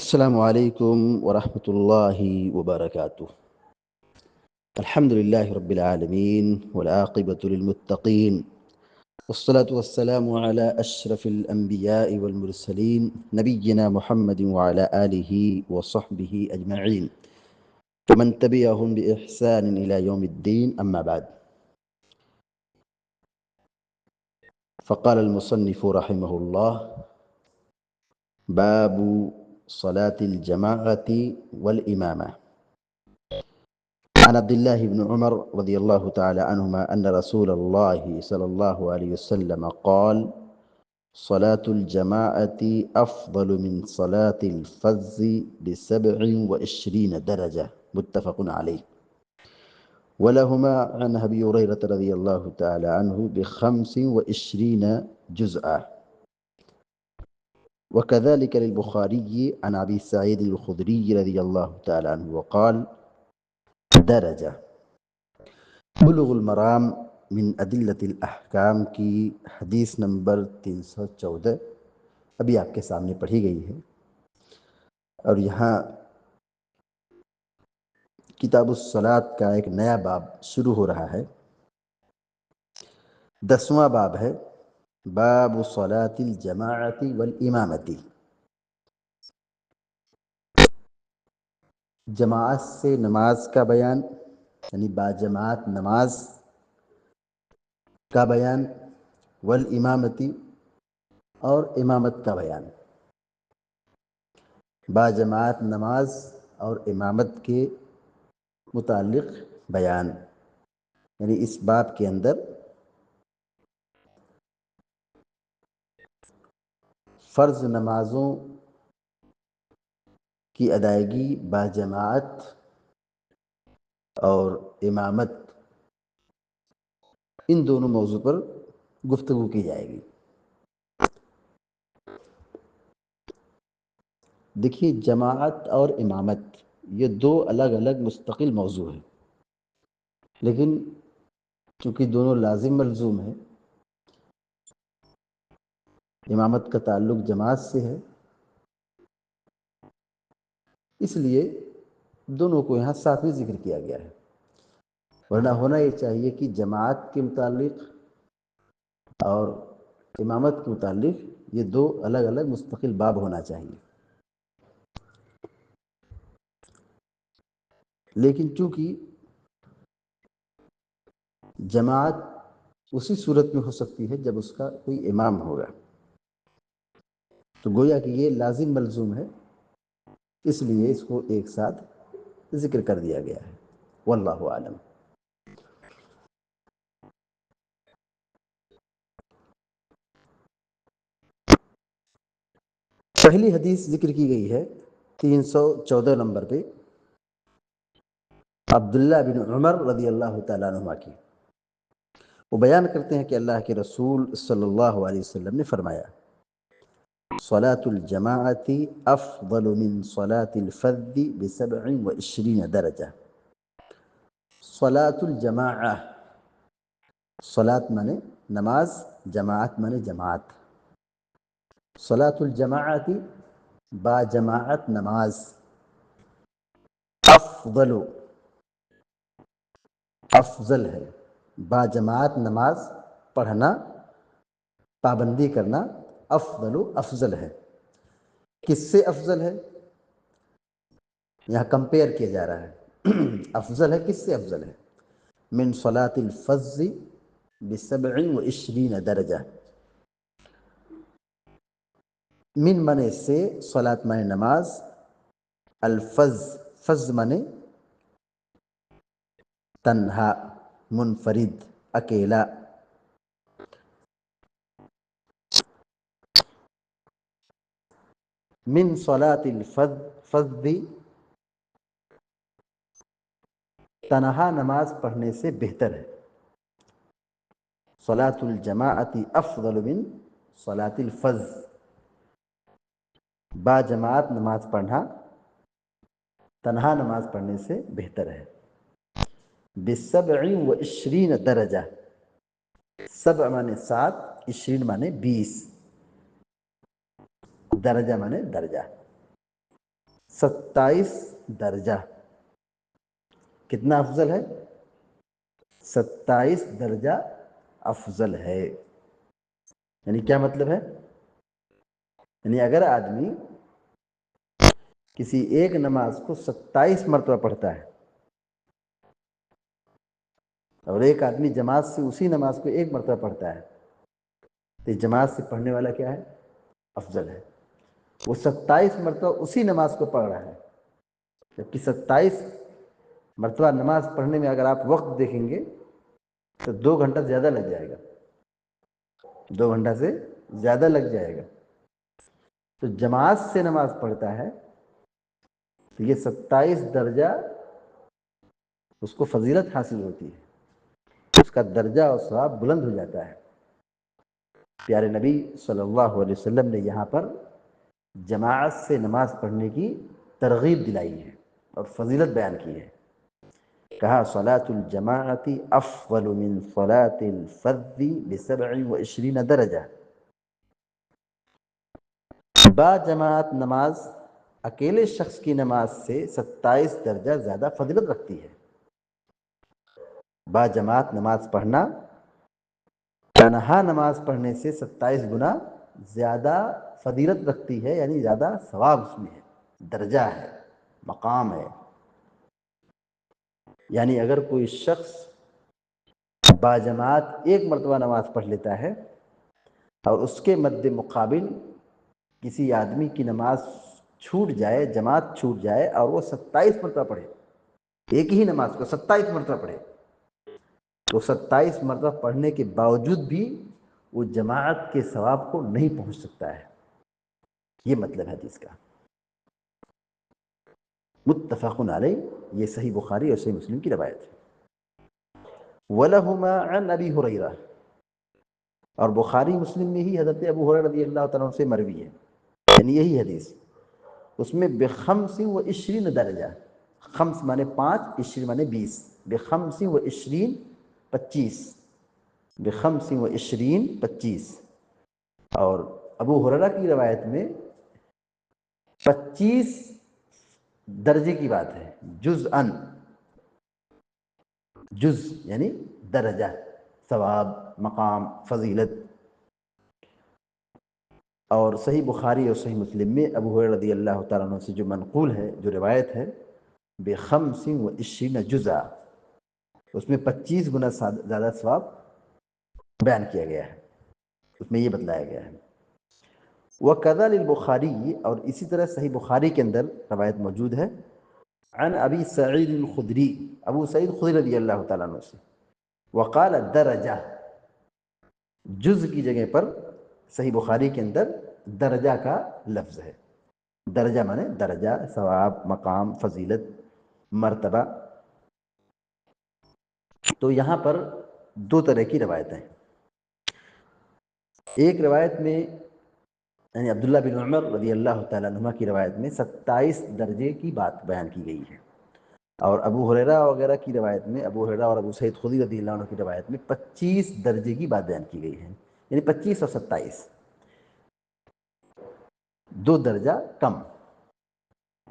السلام عليكم ورحمة الله وبركاته. الحمد لله رب العالمين والعاقبة للمتقين والصلاة والسلام على أشرف الأنبياء والمرسلين نبينا محمد وعلى آله وصحبه أجمعين ومن تبعهم بإحسان إلى يوم الدين. أما بعد، فقال المصنف رحمه الله: باب صلاة الجماعة والإمامة. عن عبد الله بن عمر رضي الله تعالى عنهما أن رسول الله صلى الله عليه وسلم قال: صلاة الجماعة أفضل من صلاة الفز ب27 درجة. متفق عليه. ولهما عن أبي هريرة رضي الله تعالى عنه ب25 جزءا. وكذلك للبخاري عن أبي سعيد الخدري رضي الله تعالى عنه وقال: درجة. بلوغ المرام من أدلة الأحکام کی حدیث نمبر 314 ابھی آپ کے سامنے پڑھی گئی ہے، اور یہاں کتاب الصلاۃ کا ایک نیا باب شروع ہو رہا ہے۔ 10واں باب ہے، باب صلاۃ الجماعۃ والامامۃ۔ جماعت سے نماز کا بیان، یعنی باجماعت نماز کا بیان، والامامتی اور امامت کا بیان۔ باجماعت نماز اور امامت کے متعلق بیان، یعنی اس باب کے اندر فرض نمازوں کی ادائیگی باجماعت اور امامت، ان دونوں موضوع پر گفتگو کی جائے گی۔ دیکھیے، جماعت اور امامت یہ دو الگ الگ مستقل موضوع ہیں، لیکن چونکہ دونوں لازم ملزوم ہیں، امامت کا تعلق جماعت سے ہے، اس لیے دونوں کو یہاں ساتھ میں ذکر کیا گیا ہے۔ ورنہ ہونا یہ چاہیے کہ جماعت کے متعلق اور امامت کے متعلق یہ دو الگ الگ مستقل باب ہونا چاہیے، لیکن چونکہ جماعت اسی صورت میں ہو سکتی ہے جب اس کا کوئی امام ہوگا، تو گویا کہ یہ لازم ملزوم ہے، اس لیے اس کو ایک ساتھ ذکر کر دیا گیا ہے۔ واللہ اعلم۔ پہلی حدیث ذکر کی گئی ہے 314 نمبر پہ، عبداللہ بن عمر رضی اللہ تعالیٰ عنہما کی۔ وہ بیان کرتے ہیں کہ اللہ کے رسول صلی اللہ علیہ وسلم نے فرمایا: صلاة الجماعة افضل من صلاة الفذ ب27 درجہ۔ صلاة الجماعہ، صلاة مانے نماز، جماعت مانے جماعت۔ صلاة الجماعة با جماعت نماز، افضل افضل ہے، با جماعت نماز پڑھنا، پابندی کرنا، افضل افضل ہے۔ کس سے افضل ہے؟ یہاں کمپیئر کیا جا رہا ہے۔ افضل ہے کس سے افضل ہے؟ من صلاة الفذ ب27 درجہ۔ من مانے سے، صلاۃ مانے نماز، الفذ فذ مانے تنہا، منفرد، اکیلا۔ من صلاة الفذ، تنہا نماز پڑھنے سے بہتر ہے۔ صلاة الجماعة افضل من صلاة الفذ، با جماعت نماز پڑھنا تنہا نماز پڑھنے سے بہتر ہے۔ ب27 درجہ، 7 مانے 7، 20 مانے 20، درجہ مانے درجہ۔ 27 درجہ کتنا افضل ہے؟ 27 درجہ افضل ہے۔ یعنی کیا مطلب ہے؟ یعنی اگر آدمی کسی ایک نماز کو 27 مرتبہ پڑھتا ہے اور ایک آدمی جماعت سے اسی نماز کو ایک مرتبہ پڑھتا ہے تو جماعت سے پڑھنے والا کیا ہے؟ افضل ہے۔ وہ 27 مرتبہ اسی نماز کو پڑھ رہا ہے، جبکہ 27 مرتبہ نماز پڑھنے میں اگر آپ وقت دیکھیں گے تو 2 گھنٹہ زیادہ لگ جائے گا، 2 گھنٹہ سے زیادہ لگ جائے گا۔ تو جماعت سے نماز پڑھتا ہے تو یہ 27 درجہ اس کو فضیلت حاصل ہوتی ہے، اس کا درجہ اور ثواب بلند ہو جاتا ہے۔ پیارے نبی صلی اللہ علیہ وسلم نے یہاں پر جماعت سے نماز پڑھنے کی ترغیب دلائی ہے اور فضیلت بیان کی ہے۔ کہا صلاۃ الجماعت افضل من صلاۃ الفرد ب27 درجہ۔ با جماعت نماز اکیلے شخص کی نماز سے 27 درجہ زیادہ فضیلت رکھتی ہے۔ با جماعت نماز پڑھنا تنہا نماز پڑھنے سے 27 گنا زیادہ فضیلت رکھتی ہے، یعنی زیادہ ثواب اس میں ہے، درجہ ہے، مقام ہے۔ یعنی اگر کوئی شخص با جماعت ایک مرتبہ نماز پڑھ لیتا ہے اور اس کے مد مقابل کسی آدمی کی نماز چھوٹ جائے، جماعت چھوٹ جائے اور وہ 27 مرتبہ پڑھے، ایک ہی نماز کو 27 مرتبہ پڑھے، تو 27 مرتبہ پڑھنے کے باوجود بھی وہ جماعت کے ثواب کو نہیں پہنچ سکتا ہے۔ یہ مطلب ہے حدیث کا۔ متفق علیہ، یہ صحیح بخاری اور صحیح مسلم کی روایت ہے۔ وَلَهُمَا عَنْ أَبِي هُرَيْرَةَ، اور بخاری مسلم میں ہی حضرت ابو ہریرہ رضی اللہ تعالیٰ عنہ سے مروی ہے، یعنی یہی حدیث، اس میں ب25 درجہ، خمس مانے 5، 20 مانے 20، ب25 25، ب25 25، اور ابو ہریرہ کی روایت میں 25 درجے کی بات ہے، جزءاً، جز یعنی درجہ، ثواب، مقام، فضیلت۔ اور صحیح بخاری اور صحیح مسلم میں ابو ہریرہ رضی اللہ تعالیٰ عنہ سے جو منقول ہے، جو روایت ہے، ب25 جزء، اس میں 25 گنا زیادہ ثواب بیان کیا گیا ہے، اس میں یہ بتلایا گیا ہے۔ وَكَذَا لِلْبُخَارِيِّ، اور اسی طرح صحیح بخاری کے اندر روایت موجود ہے، عن ابی سعید الخدری، ابو سعید خدری رضی اللہ تعالیٰ عنہ سے، وقال درجہ، جز کی جگہ پر صحیح بخاری کے اندر درجہ کا لفظ ہے۔ درجہ مانے درجہ، ثواب، مقام، فضیلت، مرتبہ۔ تو یہاں پر 2 طرح کی روایتیں ہیں۔ ایک روایت میں یعنی عبداللہ بن عمر رضی اللہ تعالیٰ عنہ کی روایت میں 27 درجے کی بات بیان کی گئی ہے، اور ابو ہریرہ وغیرہ کی روایت میں، ابو ہریرہ اور ابو سعید خدری رضی اللہ عنہ کی روایت میں 25 درجے کی بات بیان کی گئی ہے، یعنی 25 اور 27، 2 درجہ کم،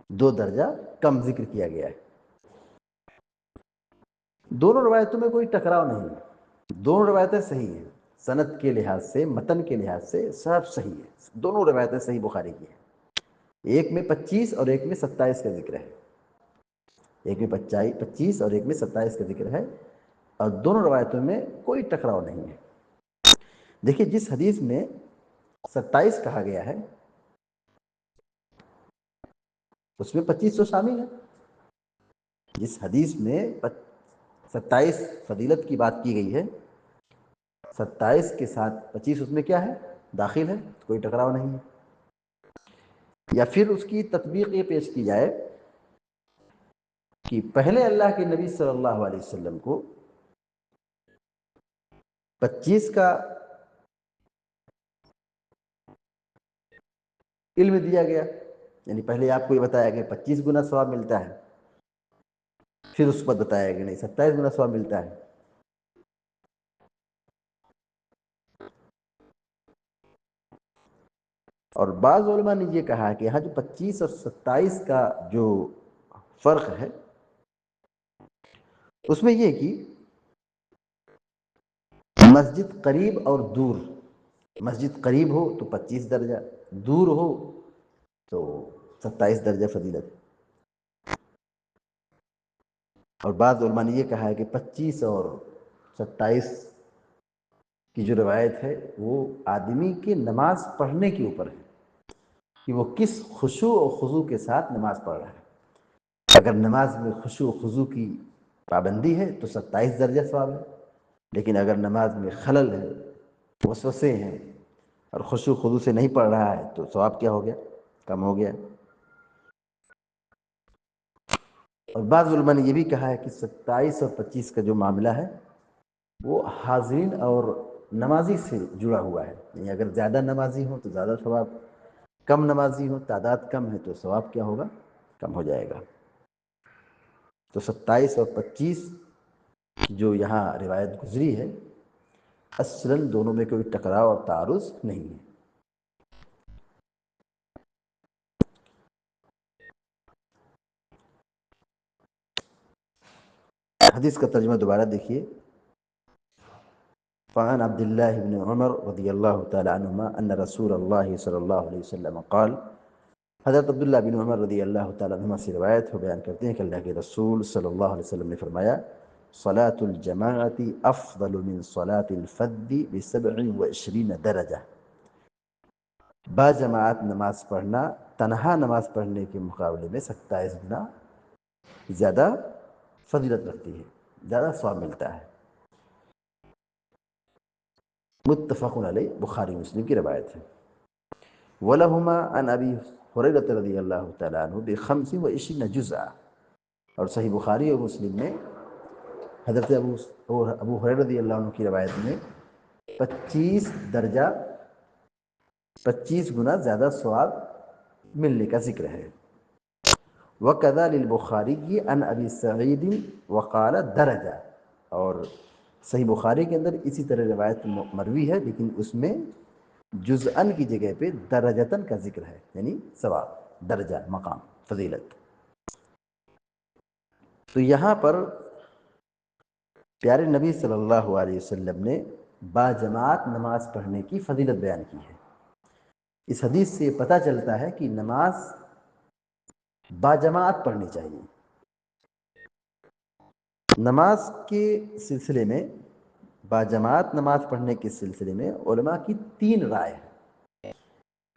2 درجہ کم ذکر کیا گیا ہے۔ دونوں روایتوں میں کوئی ٹکراؤ نہیں ہے، دونوں روایتیں صحیح ہیں، سند کے لحاظ سے، متن کے لحاظ سے سب صحیح ہے، دونوں روایتیں صحیح بخاری کی ہیں۔ ایک میں 25 اور ایک میں 27 کا ذکر ہے، ایک میں 25 اور ایک میں 27 کا ذکر ہے، اور دونوں روایتوں میں کوئی ٹکراؤ نہیں ہے۔ دیکھیے جس حدیث میں 27 کہا گیا ہے اس میں 25 تو شامل ہے، جس حدیث میں 27 فضیلت کی بات کی گئی ہے، 27 کے ساتھ 25 اس میں کیا ہے؟ داخل ہے، کوئی ٹکراؤ نہیں ہے۔ یا پھر اس کی تطبیق یہ پیش کی جائے کہ پہلے اللہ کے نبی صلی اللہ علیہ وسلم کو 25 کا علم دیا گیا، یعنی پہلے آپ کو یہ بتایا کہ 25 گنا ثواب ملتا ہے، پھر اس پر بتایا کہ نہیں 27 گنا ثواب ملتا ہے۔ اور بعض علماء نے یہ کہا کہ یہاں جو 25 اور 27 کا جو فرق ہے اس میں یہ کہ مسجد قریب اور دور، مسجد قریب ہو تو 25 درجہ، دور ہو تو 27 درجہ فضیلت۔ اور بعض علماء نے یہ کہا ہے کہ 25 اور 27 کی جو روایت ہے وہ آدمی کے نماز پڑھنے کے اوپر ہے کہ وہ کس خشوع و خضوع کے ساتھ نماز پڑھ رہا ہے۔ اگر نماز میں خشوع و خضوع کی پابندی ہے تو 27 درجہ ثواب ہے، لیکن اگر نماز میں خلل ہے، وسوسے ہیں اور خشوع و خضوع سے نہیں پڑھ رہا ہے تو ثواب کیا ہو گیا؟ کم ہو گیا۔ اور بعض علماء نے یہ بھی کہا ہے کہ 27 اور 25 کا جو معاملہ ہے وہ حاضرین اور نمازی سے جڑا ہوا ہے، یعنی اگر زیادہ نمازی ہوں تو زیادہ ثواب، کم نمازی ہوں، تعداد کم ہے تو ثواب کیا ہوگا؟ کم ہو جائے گا۔ تو 27 اور 25 جو یہاں روایت گزری ہے اصلاً دونوں میں کوئی ٹکراؤ اور تعارض نہیں ہے۔ حدیث کا ترجمہ دوبارہ دیکھیے۔ فعن عبد الله بن عمر رضی اللہ تعالی عنہما ان رسول اللہ صلی اللہ علیہ وسلم قال، حضرت عبداللہ بن عمر رضی اللہ تعالیٰ عنہما سے روایت ہو، بیان کرتے ہیں کہ اللہ کے رسول صلی اللہ علیہ وسلم نے فرمایا، صلاة الجماعت افضل من صلاة الفرد ب27 درجہ، با جماعت نماز پڑھنا تنہا نماز پڑھنے کے مقابلے میں 27 گنا زیادہ فضیلت رکھتی ہے، زیادہ ثواب ملتا ہے۔ متفق علیہ، بخاری مسلم کی روایت ہے۔ وَلَهُمَا عَنْ أَبِي هُرَيْرَةَ رضی اللہ تعالیٰ عنہ ب25 جزءا، اور صحیح بخاری اور مسلم میں حضرت ابو ہریرہ رضی اللہ عنہ کی روایت میں 25 درجہ، 25 گنا زیادہ ثواب ملنے کا ذکر ہے۔ وَكَذَا لِلْبُخَارِيِّ عَنْ أَبِي سَعِيدٍ وَقَالَ درجہ، اور صحیح بخاری کے اندر اسی طرح روایت مروی ہے لیکن اس میں جزءاً کی جگہ پہ درجتاً کا ذکر ہے، یعنی ثواب، درجہ، مقام، فضیلت۔ تو یہاں پر پیارے نبی صلی اللہ علیہ وسلم نے با جماعت نماز پڑھنے کی فضیلت بیان کی ہے۔ اس حدیث سے پتہ چلتا ہے کہ نماز با جماعت پڑھنی چاہیے۔ نماز کے سلسلے میں، با جماعت نماز پڑھنے کے سلسلے میں علماء کی 3 رائے ہیں،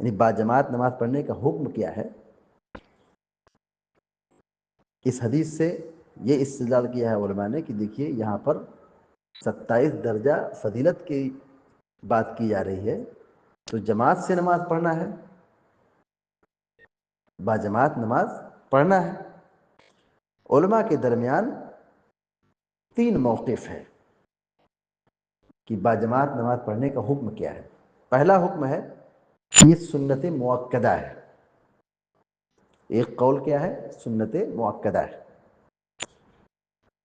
یعنی با جماعت نماز پڑھنے کا حکم کیا ہے۔ اس حدیث سے یہ استدلال کیا ہے علماء نے کہ دیکھیے یہاں پر 27 درجہ فضیلت کی بات کی جا رہی ہے تو جماعت سے نماز پڑھنا ہے، با جماعت نماز پڑھنا ہے۔ علماء کے درمیان 3 موقف ہے کہ با جماعت نماز پڑھنے کا حکم کیا ہے۔ پہلا حکم ہے کہ یہ سنت مؤکدہ ہے، ایک قول کیا ہے؟ سنت مؤکدہ ہے۔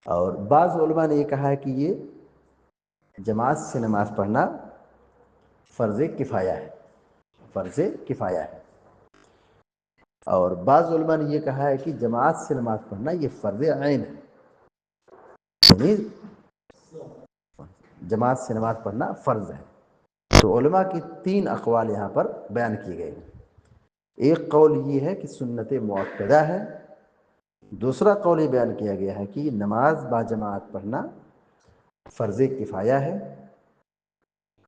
اور بعض علماء نے یہ کہا ہے کہ یہ جماعت سے نماز پڑھنا فرض کفایہ ہے، فرض کفایہ ہے۔ اور بعض علماء نے یہ کہا ہے کہ جماعت سے نماز پڑھنا یہ فرض عین ہے، یعنی جماعت سے نماز پڑھنا فرض ہے۔ تو علماء کی 3 اقوال یہاں پر بیان کیے گئے ہیں۔ ایک قول یہ ہے کہ سنت مؤکدہ ہے، دوسرا قول یہ بیان کیا گیا ہے کہ نماز با جماعت پڑھنا فرض کفایہ ہے،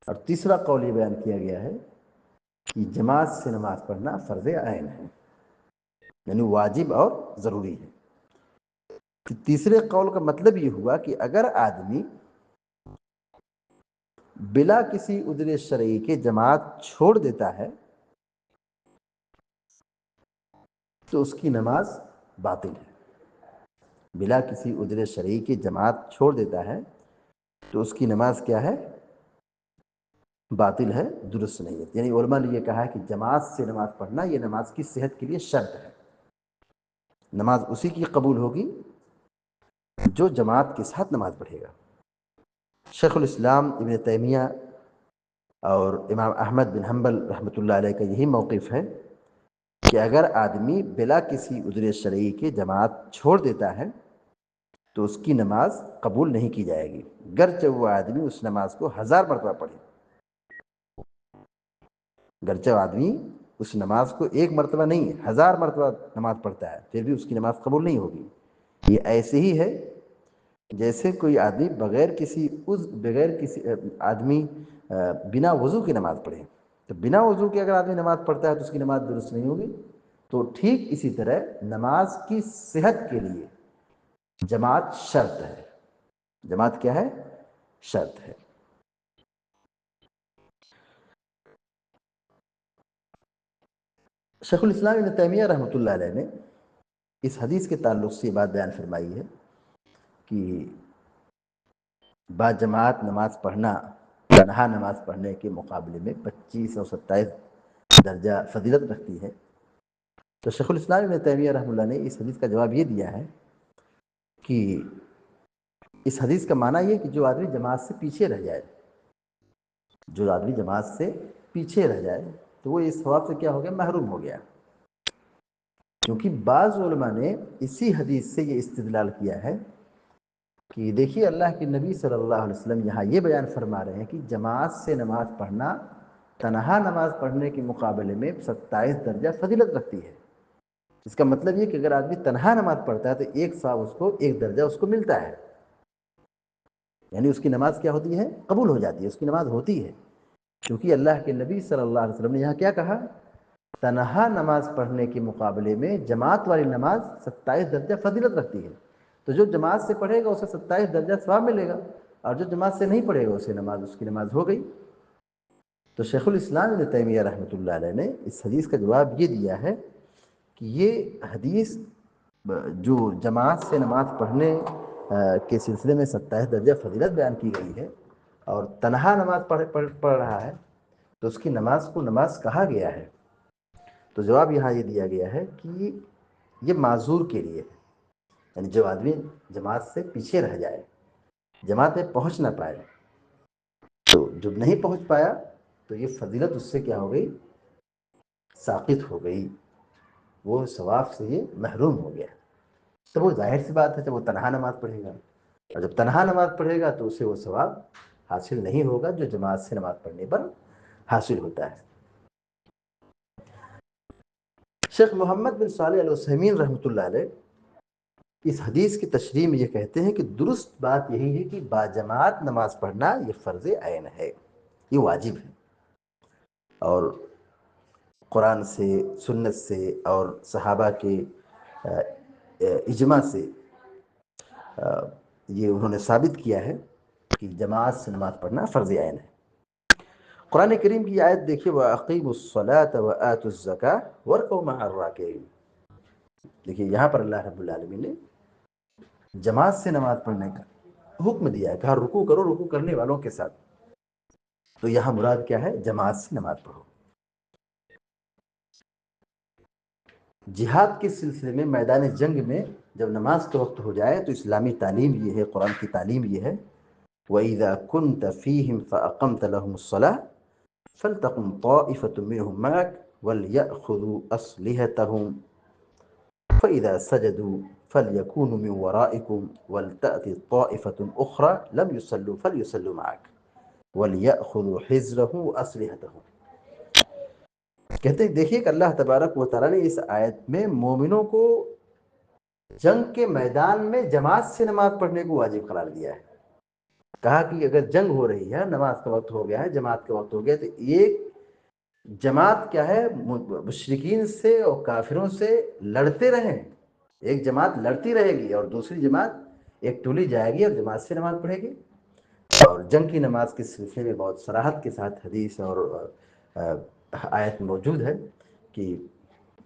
اور تیسرا قول یہ بیان کیا گیا ہے کہ جماعت سے نماز پڑھنا فرض عین ہے، یعنی واجب اور ضروری ہے۔ تیسرے قول کا مطلب یہ ہوا کہ اگر آدمی بلا کسی عذر شرعی کے جماعت چھوڑ دیتا ہے تو اس کی نماز باطل ہے۔ بلا کسی عذر شرعی کے جماعت چھوڑ دیتا ہے تو اس کی نماز کیا ہے؟ باطل ہے، درست نہیں ہے۔ یعنی علماء نے یہ کہا ہے کہ جماعت سے نماز پڑھنا یہ نماز کی صحت کے لیے شرط ہے، نماز اسی کی قبول ہوگی جو جماعت کے ساتھ نماز پڑھے گا۔ شیخ الاسلام ابن تیمیہ اور امام احمد بن حنبل رحمۃ اللہ علیہ کا یہی موقف ہے کہ اگر آدمی بلا کسی عذر شرعی کے جماعت چھوڑ دیتا ہے تو اس کی نماز قبول نہیں کی جائے گی، گرچہ وہ آدمی اس نماز کو 1000 مرتبہ پڑھے۔ گرچہ آدمی اس نماز کو ایک مرتبہ نہیں 1000 مرتبہ نماز پڑھتا ہے، پھر بھی اس کی نماز قبول نہیں ہوگی۔ یہ ایسے ہی ہے جیسے کوئی آدمی بغیر کسی آدمی بنا وضو کی نماز پڑھے، تو بنا وضو کے اگر آدمی نماز پڑھتا ہے تو اس کی نماز درست نہیں ہوگی۔ تو ٹھیک اسی طرح نماز کی صحت کے لیے جماعت شرط ہے۔ جماعت کیا ہے؟ شرط ہے۔ شیخ الاسلام ابن تیمیہ رحمۃ اللہ علیہ نے اس حدیث کے تعلق سے یہ بات بیان فرمائی ہے کہ با جماعت نماز پڑھنا تنہا نماز پڑھنے کے مقابلے میں 25 اور 27 درجہ فضیلت رکھتی ہے۔ تو شیخ الاسلام ابن تیمیہ رحمۃ اللہ نے اس حدیث کا جواب یہ دیا ہے کہ اس حدیث کا معنی یہ کہ جو آدمی جماعت سے پیچھے رہ جائے، جو آدمی جماعت سے پیچھے رہ جائے تو وہ اس ثواب سے کیا ہو گیا؟ محروم ہو گیا۔ کیونکہ بعض علماء نے اسی حدیث سے یہ استدلال کیا ہے کہ دیکھیے اللہ کے نبی صلی اللہ علیہ وسلم یہاں یہ بیان فرما رہے ہیں کہ جماعت سے نماز پڑھنا تنہا نماز پڑھنے کے مقابلے میں 27 درجہ فضیلت رکھتی ہے۔ اس کا مطلب یہ کہ اگر آدمی تنہا نماز پڑھتا ہے تو ایک ثواب اس کو، ایک درجہ اس کو ملتا ہے، یعنی اس کی نماز کیا ہوتی ہے؟ قبول ہو جاتی ہے، اس کی نماز ہوتی ہے۔ کیونکہ اللہ کے نبی صلی اللہ علیہ وسلم نے یہاں کیا کہا؟ تنہا نماز پڑھنے کے مقابلے میں جماعت والی نماز 27 درجہ فضیلت رکھتی ہے۔ تو جو جماعت سے پڑھے گا اسے 27 درجہ ثواب ملے گا، اور جو جماعت سے نہیں پڑھے گا اسے اس کی نماز ہو گئی۔ تو شیخ الاسلام ابن تیمیہ رحمۃ اللہ علیہ نے اس حدیث کا جواب یہ دیا ہے کہ یہ حدیث جو جماعت سے نماز پڑھنے کے سلسلے میں 27 درجہ فضیلت بیان کی گئی ہے، اور تنہا نماز پڑھ رہا ہے تو اس کی نماز کو نماز کہا گیا ہے، تو جواب یہاں یہ دیا گیا ہے کہ یہ معذور کے لیے ہے، یعنی جو آدمی جماعت سے پیچھے رہ جائے، جماعت میں پہنچ نہ پائے، تو جب نہیں پہنچ پایا تو یہ فضیلت اس سے کیا ہو گئی؟ ساقط ہو گئی، وہ ثواب سے یہ محروم ہو گیا۔ تو وہ ظاہر سی بات ہے جب وہ تنہا نماز پڑھے گا، اور جب تنہا نماز پڑھے گا تو اسے وہ ثواب حاصل نہیں ہوگا جو جماعت سے نماز پڑھنے پر حاصل ہوتا ہے۔ شیخ محمد بن صالح العثیمین رحمۃ اللہ علیہ اس حدیث کی تشریح میں یہ کہتے ہیں کہ درست بات یہی ہے کہ باجماعت نماز پڑھنا یہ فرض عین ہے، یہ واجب ہے، اور قرآن سے، سنت سے اور صحابہ کے اجماع سے یہ انہوں نے ثابت کیا ہے کہ جماعت سے نماز پڑھنا فرض عین ہے۔ قرآن کریم کی آیت دیکھیے، وَأَقِيمُوا الصَّلَاةَ وَآتُوا الزَّكَاةَ وَارْكَعُوا مَعَ الرَّاكِعِينَ۔ دیکھیے یہاں پر اللہ رب العالمین نے جماعت سے نماز پڑھنے کا حکم دیا ہے، کہا رکوع کرو رکوع کرنے والوں کے ساتھ۔ تو یہاں مراد کیا ہے؟ جماعت سے نماز پڑھو۔ جہاد کے سلسلے میں میدان جنگ میں جب نماز کا وقت ہو جائے تو اسلامی تعلیم یہ ہے، قرآن کی تعلیم یہ ہے، وَإِذَا كُنْتَ فِيهِمْ فَأَقَمْتَ لَهُمُ الصَّلَاةَ فَلْتَقُمْ طَائِفَةٌ مِّنْهُمْ مَعَكَ وَلْيَأْخُذُوا أَسْلِحَتَهُمْ فَإِذَا سَجَدُوا فَلْيَكُونُوا مِنْ وَرَائِكُمْ وَلْتَأْتِ طَائِفَةٌ أُخْرَى لَمْ يُصَلُّوا فَلْيُصَلُّوا مَعَكَ وَلْيَأْخُذُوا حِذْرَهُمْ وَأَسْلِحَتَهُمْ۔ کہتے ہیں دیکھیے کہ اللہ تبارک و تعالیٰ نے اس آیت میں مومنوں کو جنگ کے میدان میں جماعت سے نماز پڑھنے کو واجب قرار دیا ہے۔ کہا کہ اگر جنگ ہو رہی ہے، نماز کا وقت ہو گیا ہے، جماعت کا وقت ہو گیا، تو ایک جماعت کیا ہے؟ مشرکین سے اور کافروں سے لڑتے رہیں، ایک جماعت لڑتی رہے گی اور دوسری جماعت ایک ٹولی جائے گی اور جماعت سے نماز پڑھے گی۔ اور جنگ کی نماز کے سلسلے میں بہت صراحت کے ساتھ حدیث اور آیت موجود ہے کہ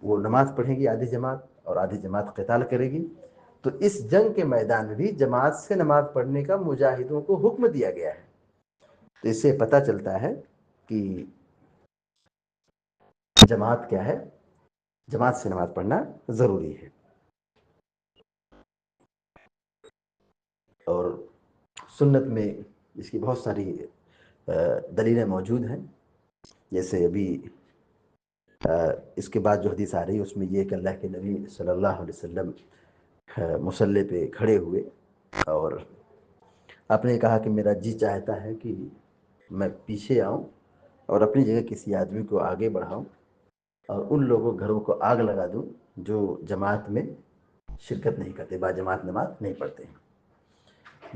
وہ نماز پڑھے گی آدھی جماعت، اور آدھی جماعت قتال کرے گی۔ تو اس جنگ کے میدان میں بھی جماعت سے نماز پڑھنے کا مجاہدوں کو حکم دیا گیا ہے۔ تو اس سے پتہ چلتا ہے کہ جماعت کیا ہے؟ جماعت سے نماز پڑھنا ضروری ہے۔ اور سنت میں اس کی بہت ساری دلیلیں موجود ہیں. جیسے ابھی اس کے بعد جو حدیث آ رہی ہے اس میں یہ کہ اللہ کے نبی صلی اللہ علیہ وسلم مصلی پہ کھڑے ہوئے اور آپ نے کہا کہ میرا جی چاہتا ہے کہ میں پیچھے آؤں اور اپنی جگہ کسی آدمی کو آگے بڑھاؤں اور ان لوگوں گھروں کو آگ لگا دوں جو جماعت میں شرکت نہیں کرتے، با جماعت نماز نہیں پڑھتے ہیں.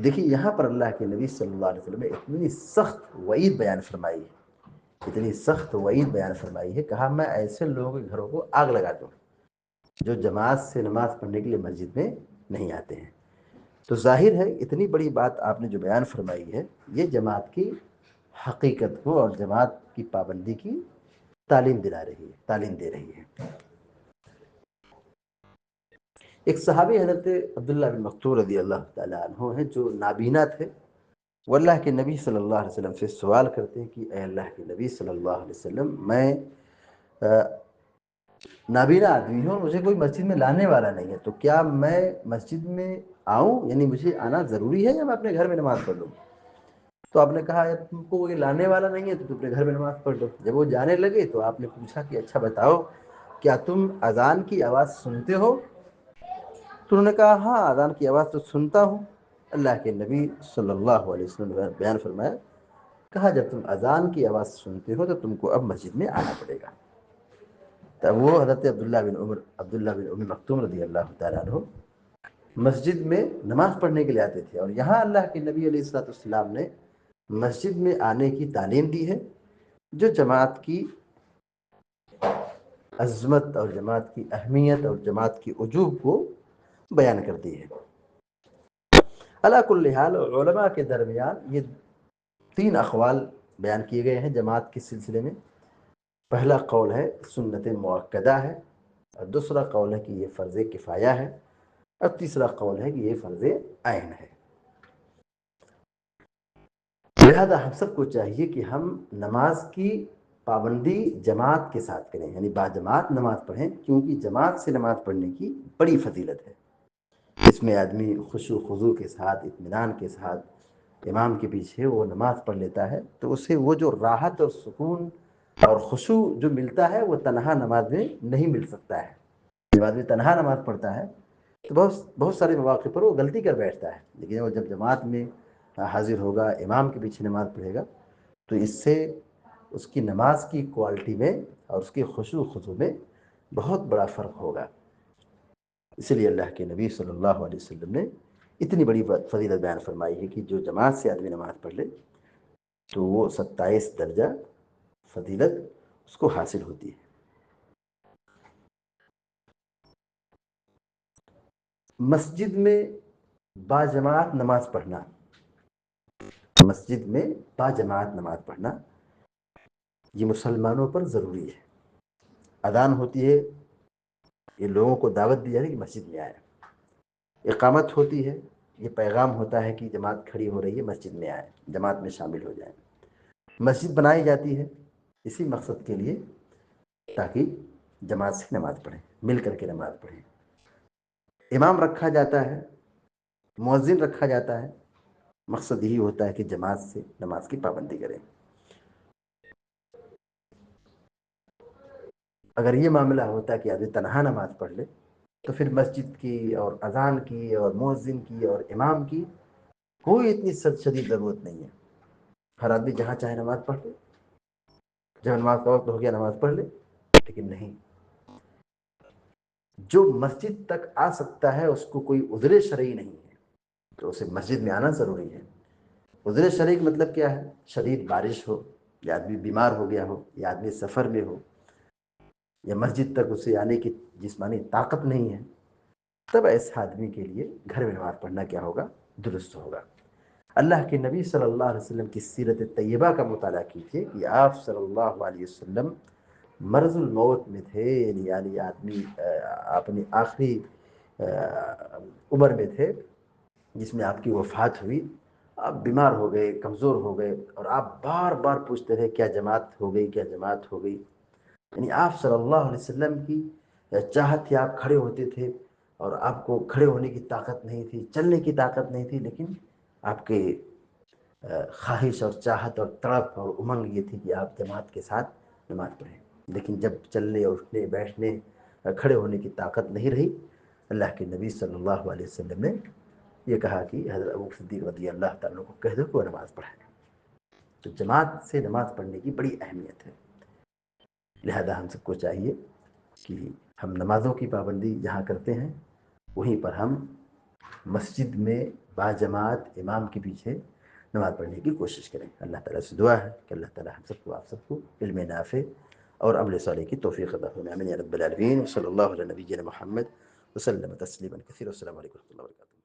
دیکھیے یہاں پر اللہ کے نبی صلی اللہ علیہ وسلم نے اتنی سخت وعید بیان فرمائی ہے، اتنی سخت وعید بیان فرمائی ہے، کہا میں ایسے لوگوں کے گھروں کو آگ لگا دوں جو جماعت سے نماز پڑھنے کے لیے مسجد میں نہیں آتے ہیں. تو ظاہر ہے اتنی بڑی بات آپ نے جو بیان فرمائی ہے یہ جماعت کی حقیقت کو اور جماعت کی پابندی کی تعلیم دلا رہی ہے، تعلیم دے رہی ہے. ایک صحابی حضرت عبداللہ بن مکتوم رضی اللہ تعالیٰ عنہ ہیں جو نابینا تھے. وہ اللہ کے نبی صلی اللہ علیہ وسلم سے سوال کرتے ہیں کہ اے اللہ کے نبی صلی اللہ علیہ وسلم، میں نابینا آدمی ہوں، مجھے کوئی مسجد میں لانے والا نہیں ہے، تو کیا میں مسجد میں آؤں، یعنی مجھے آنا ضروری ہے یا میں اپنے گھر میں نماز پڑھ لوں؟ تو آپ نے کہا تم کو کوئی لانے والا نہیں ہے تو تم اپنے گھر میں نماز پڑھ لو. جب وہ جانے لگے تو آپ نے پوچھا کہ اچھا بتاؤ کیا تم اذان کی آواز سنتے ہو؟ تو انہوں نے کہا ہاں اذان کی آواز تو سنتا ہوں. اللہ کے نبی صلی اللہ علیہ وسلم نے بیان فرمایا، کہا جب تم اذان کی آواز سنتے ہو تو تم کو اب مسجد میں آنا پڑے گا. تب وہ حضرت عبداللہ بن ام مکتوم رضی اللہ تعالیٰ عنہ مسجد میں نماز پڑھنے کے لیے آتے تھے. اور یہاں اللہ کے نبی علیہ الصلوۃ والسلام نے مسجد میں آنے کی تعلیم دی ہے جو جماعت کی عظمت اور جماعت کی اہمیت اور جماعت کی وجوب کو بیان کرتی ہے. علی کل حال علماء کے درمیان یہ 3 اقوال بیان کیے گئے ہیں جماعت کے سلسلے میں. پہلا قول ہے سنت مؤکدہ ہے، اور دوسرا قول ہے کہ یہ فرض کفایہ ہے، اور تیسرا قول ہے کہ یہ فرض عین ہے. لہذا ہم سب کو چاہیے کہ ہم نماز کی پابندی جماعت کے ساتھ کریں، یعنی با جماعت نماز پڑھیں، کیونکہ جماعت سے نماز پڑھنے کی بڑی فضیلت ہے. اس میں آدمی خشوع و خضوع کے ساتھ اطمینان کے ساتھ امام کے پیچھے وہ نماز پڑھ لیتا ہے تو اسے وہ جو راحت اور سکون اور خشوع جو ملتا ہے وہ تنہا نماز میں نہیں مل سکتا ہے. جب آدمی تنہا نماز پڑھتا ہے تو بہت سارے مواقع پر وہ غلطی کر بیٹھتا ہے، لیکن وہ جب جماعت میں حاضر ہوگا، امام کے پیچھے نماز پڑھے گا، تو اس سے اس کی نماز کی کوالٹی میں اور اس کی خشوع و خضوع میں بہت بڑا فرق ہوگا. اس لیے اللہ کے نبی صلی اللہ علیہ وسلم نے اتنی بڑی فضیلت بیان فرمائی ہے کہ جو جماعت سے آدمی نماز پڑھ لے تو وہ 27 درجہ فضیلت اس کو حاصل ہوتی ہے. مسجد میں با جماعت نماز پڑھنا، مسجد میں با جماعت نماز پڑھنا یہ مسلمانوں پر ضروری ہے. اذان ہوتی ہے، یہ لوگوں کو دعوت دی جاتی ہے کہ مسجد میں آئے. اقامت ہوتی ہے، یہ پیغام ہوتا ہے کہ جماعت کھڑی ہو رہی ہے، مسجد میں آئیں، جماعت میں شامل ہو جائیں. مسجد بنائی جاتی ہے اسی مقصد کے لیے تاکہ جماعت سے نماز پڑھیں، مل کر کے نماز پڑھیں. امام رکھا جاتا ہے، مؤذن رکھا جاتا ہے، مقصد یہی ہوتا ہے کہ جماعت سے نماز کی پابندی کریں. اگر یہ معاملہ ہوتا ہے کہ آدمی تنہا نماز پڑھ لے تو پھر مسجد کی اور اذان کی اور مؤذن کی اور امام کی کوئی اتنی شدید ضرورت نہیں ہے. ہر آدمی جہاں چاہے نماز پڑھ لے، جب نماز کا وقت ہو گیا نماز پڑھ لے. لیکن نہیں، جو مسجد تک آ سکتا ہے اس کو کوئی عذر شرعی نہیں ہے تو اسے مسجد میں آنا ضروری ہے. عذر شرعی کا مطلب کیا ہے؟ شدید بارش ہو، یا آدمی بیمار ہو گیا ہو، یا آدمی سفر میں ہو، یا مسجد تک اسے آنے کی جسمانی طاقت نہیں ہے، تب ایسے آدمی کے لیے گھر میں نماز پڑھنا کیا ہوگا؟ درست ہوگا. اللہ کے نبی صلی اللہ علیہ وسلم کی سیرت طیبہ کا مطالعہ کیجیے کہ آپ صلی اللہ علیہ وسلم مرض الموت میں تھے، یعنی آدمی اپنی آخری عمر میں تھے جس میں آپ کی وفات ہوئی. آپ بیمار ہو گئے، کمزور ہو گئے، اور آپ بار بار پوچھتے رہے کیا جماعت ہو گئی، کیا جماعت ہو گئی. یعنی آپ صلی اللہ علیہ وسلم کی چاہت تھی، آپ کھڑے ہوتے تھے اور آپ کو کھڑے ہونے کی طاقت نہیں تھی، چلنے کی طاقت نہیں تھی، لیکن آپ کے خواہش اور چاہت اور تڑپ اور امنگ یہ تھی کہ آپ جماعت کے ساتھ نماز پڑھیں، لیکن جب چلنے اٹھنے بیٹھنے کھڑے ہونے کی طاقت نہیں رہی، اللہ کے نبی صلی اللہ علیہ وسلم نے یہ کہا کہ حضرت ابو صدیق رضی اللہ تعالیٰ کو کہہ دو کہ وہ نماز پڑھائیں۔ تو جماعت سے نماز پڑھنے کی بڑی اہمیت ہے، لہذا ہم سب کو چاہیے کہ ہم نمازوں کی پابندی جہاں کرتے ہیں وہیں پر ہم مسجد میں باجماعت امام کے پیچھے نماز پڑھنے کی کوشش کریں۔ اللہ تعالیٰ سے دعا ہے کہ اللہ تعالیٰ ہم سب کو آپ سب کو علم نافع اور عمل صالح کی توفیق عطا فرمائے، آمین یا رب العالمین۔ صلی اللہ علیہ نبینا محمد وسلم تسلیما کثیرا۔ السلام علیکم و رحمۃ اللہ وبرکاتہ۔